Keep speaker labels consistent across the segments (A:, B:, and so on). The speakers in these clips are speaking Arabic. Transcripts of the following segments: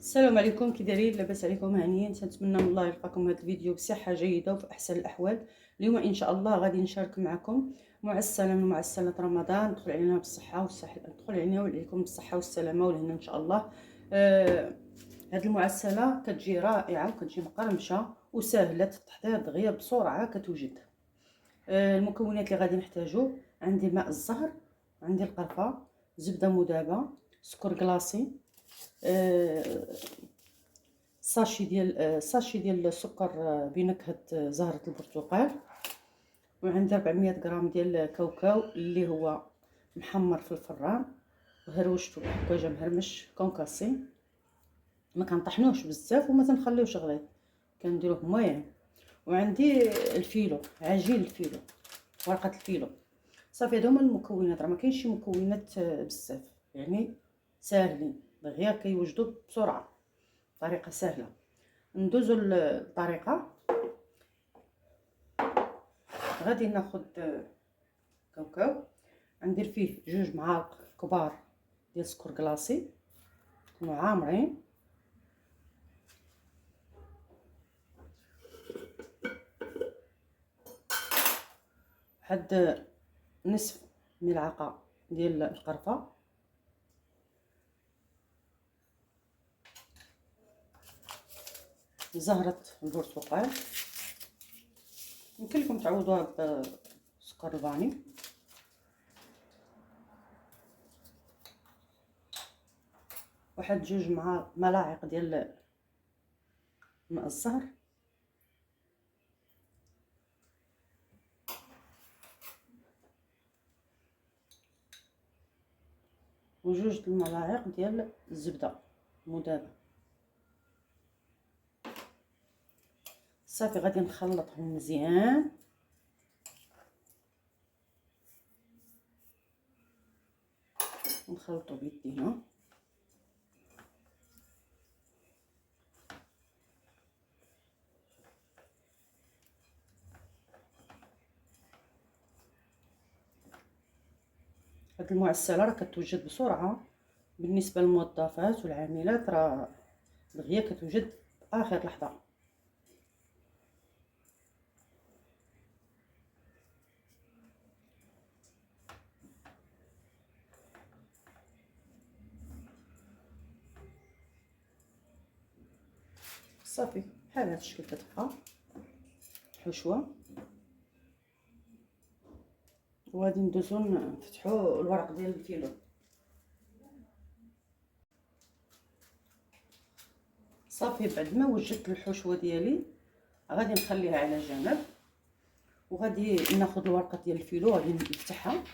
A: السلام عليكم، كي دايرين؟ لاباس عليكم؟ هانيين؟ تنتمنى من الله يلقاكم هذا الفيديو بصحه جيده وفي احسن الاحوال. اليوم ان شاء الله غادي نشارك معكم معسله من معسلات رمضان. ندخل علينا بالصحه والصحه، ندخل علينا وعليكم بالصحه والسلامه ولهنا ان شاء الله. هذه المعسله كتجي رائعه وكتجي مقرمشه وسهله التحضير دغيا بسرعه كتوجد. المكونات اللي غادي نحتاجو: عندي ماء الزهر، عندي القرفه، زبده مذابه، سكر كلاصي، ساشي ديال السكر بنكهه زهره البرتقال، وعندي 400 غرام ديال الكاوكاو اللي هو محمر في الفران وهروشته هكا جا مهرمش كونكاسي. ما كنطحنوش بزاف وما تنخليوش غليظ، كنديروه موين. وعندي الفيلو، عجين الفيلو، ورقه الفيلو. صافي هادو هما المكونات، راه ما كاينش شي مكونات بزاف، يعني ساهلين دغيا كيوجدوا بسرعه، طريقه سهله. ندوزو للطريقه. غادي ناخذ كاوكاو، ندير فيه 2 معالق كبار ديال سكر كلاصي يكونوا عامرين، واحد نصف ملعقه ديال القرفه، زهره البرتقال، يمكن لكم تعوضوها بسكر الفاني، واحد 2 ملاعق ديال ماء الزهر، و2 الملاعق ديال الزبده مذابه. صافي غادي نخلطهم مزيان، نخلطو بيدينا. هاد المعسله راه كتوجد بسرعه بالنسبه للموظفات والعاملات، راه دغيا كتوجد اخر لحظه. صافي بحال هاد الشكل كتبقى حشوه. وغادي ندوزو نفتحو الورق ديال الفيلو. صافي بعد ما وجدت الحشوه ديالي غادي نخليها على جنب، وغادي ناخذ الورقه ديال الفيلو غادي نفتحها.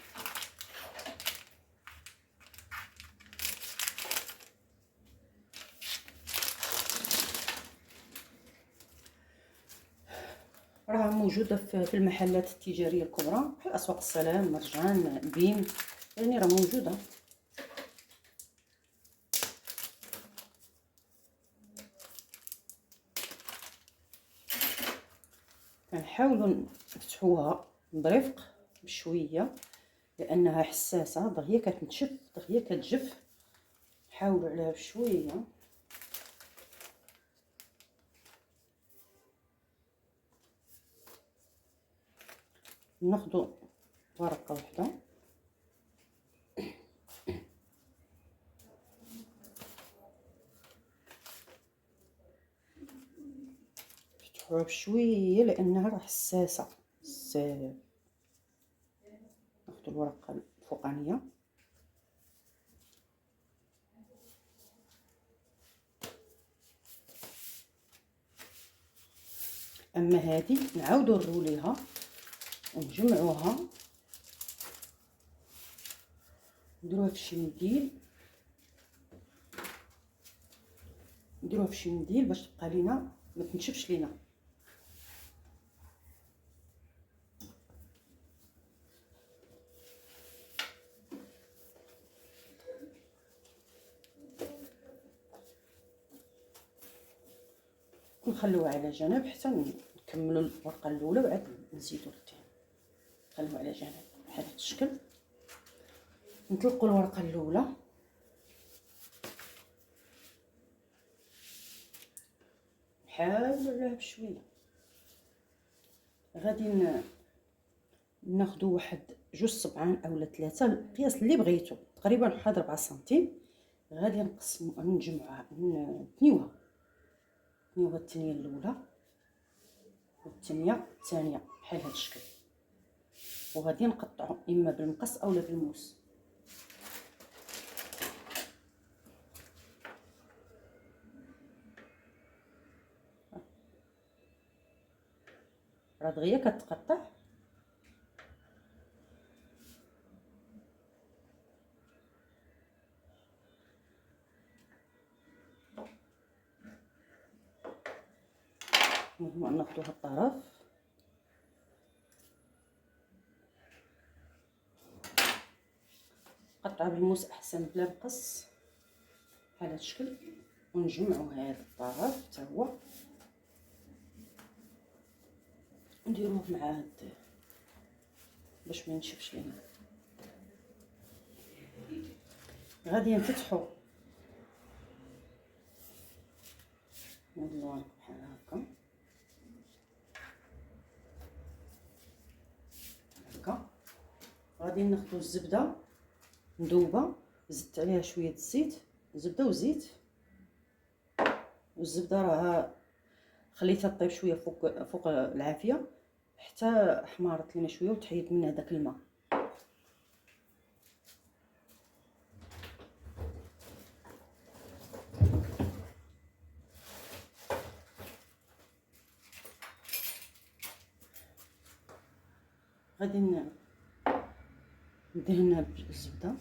A: راه موجوده في المحلات التجاريه الكبرى بحال اسواق السلام، مرجان، بيم، يعني راه موجوده. كنحاولوا نفتحوها برفق بشويه لانها حساسه، دغيا كتنشف دغيا كتجف. حاولوا عليها بشويه. ناخذ ورقه واحده، نفتحوها بشويه لانها راه حساسه بزاف. ناخذ الورقه الفوقانيه، اما هذه نعاودو نروليها ونجمعوها، نديروها في شي منديل، نديروها في شي منديل باش تبقى لينا ما تنشفش لينا. نخلوها على جنب حتى نكملوا الورقه الاولى وعاد نزيدو الثاني. نخلوها على جنب بحال هذا الشكل. نطلقوا الورقه الاولى، نحاولوا عليها بشويه. غادي ناخدو واحد 2 صبعان اولا 3، القياس اللي بغيتو، تقريبا واحد 4 سنتيم. غادي نقسمو نجمعوها نتنيوها التنيه الاولى والتنيه الثانيه بحال هذا الشكل، وغادي نقطعو اما بالمقص اولا بالموس. راه دغيا كتقطع. ناخدو هاد الطرف قطعها بالموس احسن بلا مقص بحال هذا الشكل، ونجمعو هذا الطرف حتى هو نديروه مع هاد باش ما ينشفش لينا. غادي نفتحو اللون بحال هكا غادي ناخدو الزبده مذوبه، زدت عليها شويه الزيت، زبده وزيت، والزبده راه خليتها طيب شويه فوق العافيه حتى حمارت لينا شويه وتحيد منها داك الماء. غادي ندهنها بالزبده،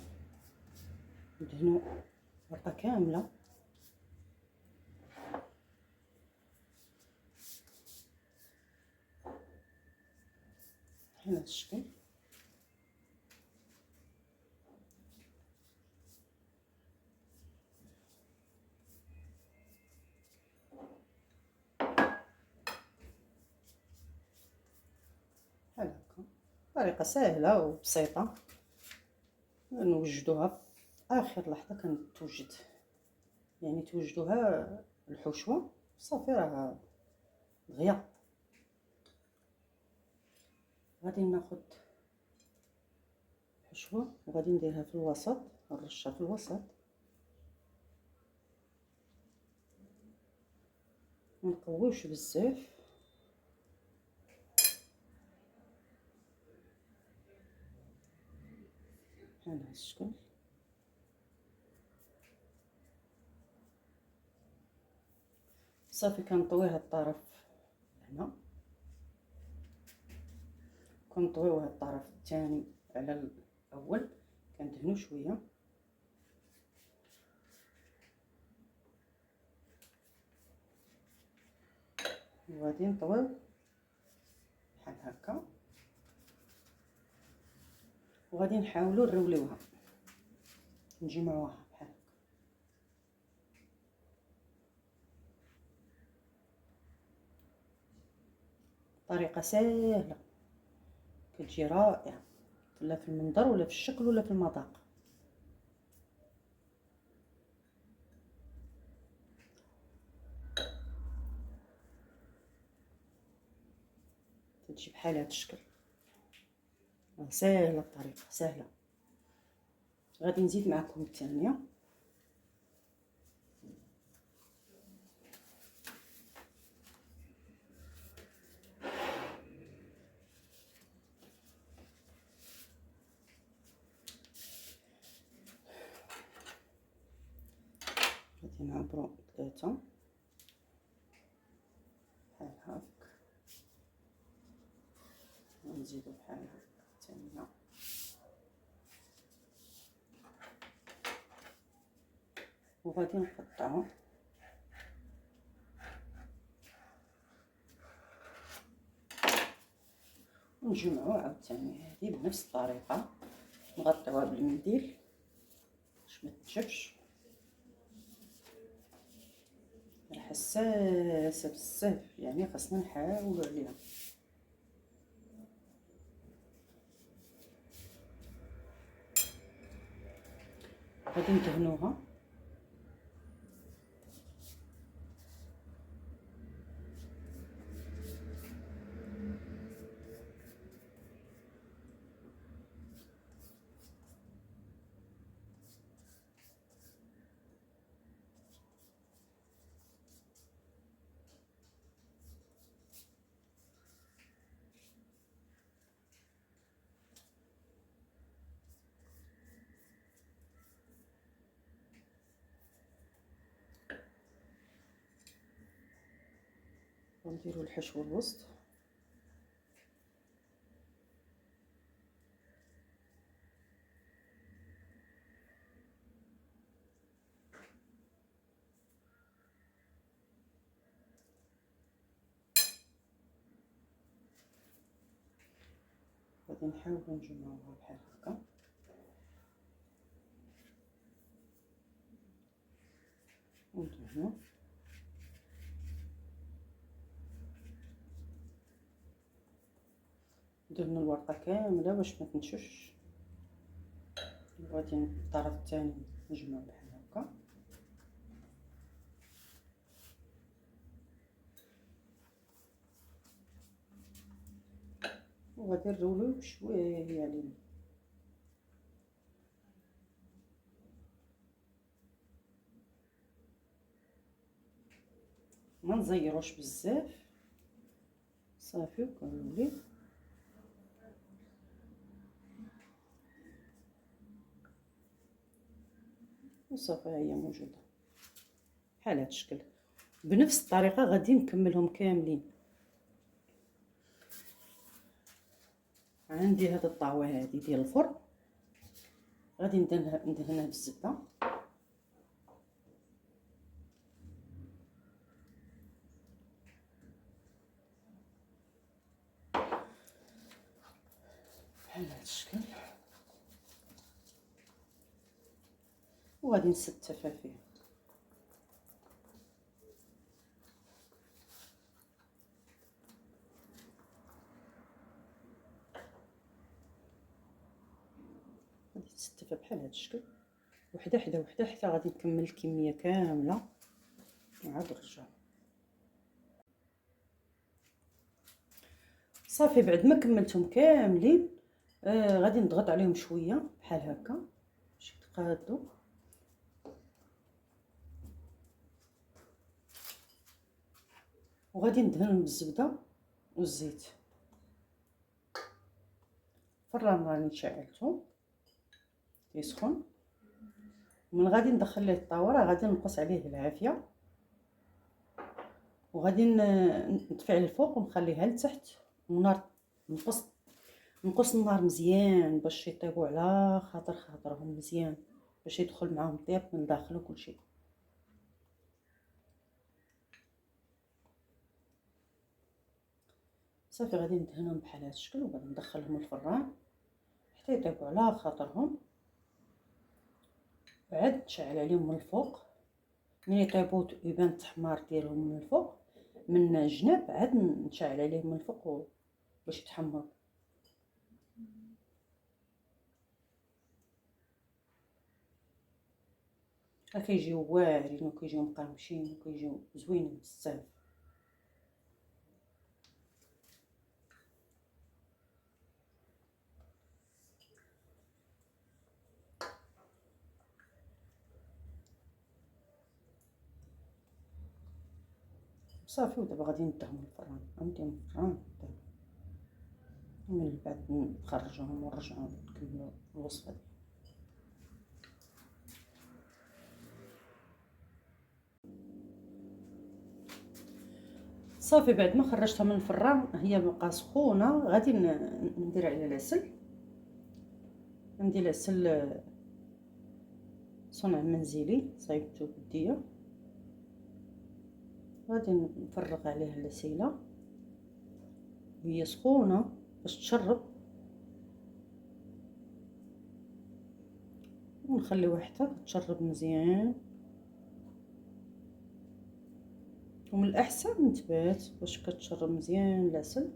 A: ندهنو ورقه كامله بحال هذا الشكل. بحال هكا طريقه سهله وبسيطه نوجدوها في اخر لحظه كنتوجد، يعني توجدوها الحشوه صافي راه دغيا. غادي ناخد الحشوه وغادي نديرها في الوسط، نرشها في الوسط، منقويوش بزاف. بحال هذا الشكل. صافي كنطوي هاد الطرف هنا، كنطويو هاد الطرف الثاني على الاول، كندهنو شويه وغادي نطويو بحال هكا، وغادي نحاولوا نروليوها نجمعوها بحال هكا. طريقه سهله كتجي رائعه، لا في المنظر ولا في الشكل ولا في المذاق. تجي بحال هذا الشكل، سهله الطريقه سهله. غادي نزيد معكم الثانيه. غادي نعبرو 3 بحال هاك، ونزيدو بحال هاك الثانيه، وغادي نقطعو ونجمعو عاوتاني هذه بنفس الطريقه، نغطيوها بالمنديل باش ما تنشفش. راه حساسه بزاف، يعني خاصنا نحاولوا عليها. غادي ندهنوها ونديرو الحشو الوسط. غادي نحاولو نجمعوها بحال هكا. وندهنو. درنا الورقه كامله باش ما تنشفش. وغادي الطرف الثاني نجمعو بحال هكا. وغادي نرولو بشويه عليه. ما نزيروش بزاف صافي. وكنولي وصافي ها هي موجوده بحال هاد الشكل. بنفس الطريقه غادي نكملهم كاملين. عندي هاد الطاوه هادي ديال الفرن، غادي ندهنها بالزبده. بحال هاد الشكل. وغادي نستفها فيه. غادي تستفها بحال هاد الشكل، وحده حدا وحده حتى غادي نكمل الكميه كامله. وعاد نرجع صافي. بعد ما كملتهم كاملين غادي نضغط عليهم شويه بحال هكا باش يتقادوا. وغادي ندهنهم بالزبده والزيت. الفران راني شعلته يسخن. من غادي ندخل ليه الطاوه غادي نقص عليه العافيه، وغادي نطفي على الفوق ونخليها لتحت. النار نقص النار مزيان باش يطيبوا على خاطرهم مزيان، باش يدخل معاهم الطياب من الداخل وكل شيء. صافي غادي ندهنهم بحال هذا الشكل، وغادي ندخلهم الفران حتى يطيبوا على خاطرهم. بعد نشعل عليهم من الفوق. ملي يطيبوا يبان التحمار ديالهم من الفوق من الجناب، عاد نشعل عليهم من الفوق باش يتحمروا. كيجيو واعرين وكيجيو مقرمشين وكيجيو زوينين بزاف. صافي. ودابا غادي نديهم الفران. غنديهم الفران ومن بعد نخرجوهم ونرجعو نكملو الوصفه ديالنا. صافي بعد ما خرجتها من الفران هي بقى سخونه. غادي ندير عليها العسل. ندير العسل صنع منزلي صايبته بيديا. غادي نفرغ عليها العسيله وهي سخونه باش تشرب، ونخليوها حتى تشرب مزيان. ومن الاحسن نتبات باش كتشرب مزيان العسل،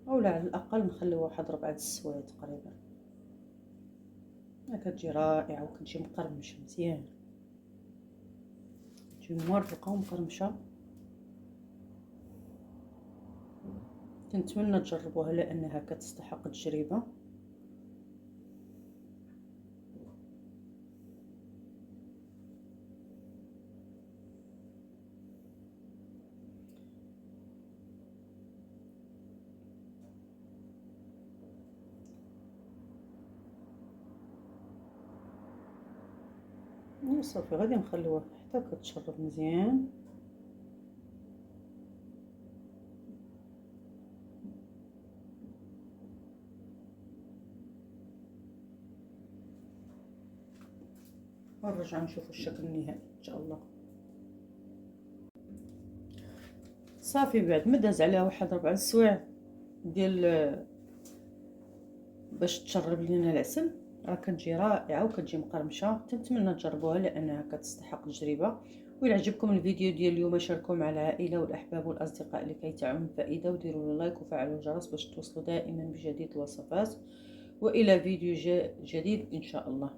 A: اولا على الاقل نخليوها واحد 4 السوايع تقريبا. كتجي رائعه وكتجي مقرمشه مزيان، تجي مرقه ومقرمشه. كنتمنى تجربوها لانها كتستحق التجربه. وصافي غادي نخليوها حتى كتشرب مزيان. ونرجع نشوفوا الشكل النهائي ان شاء الله. صافي بعد ما داز عليها واحد 4 سوايع ديال باش تشرب لينا العسل، راه كتجي رائعه وكتجي مقرمشه. تنتمنى تجربوها لانها كتستحق التجربه. وإلا عجبكم الفيديو ديال اليوم شاركوه مع العائله والاحباب والاصدقاء لكي تعم الفائده، وديروا له لايك وفعلوا الجرس باش توصلوا دائما بجديد الوصفات. والى فيديو جديد ان شاء الله.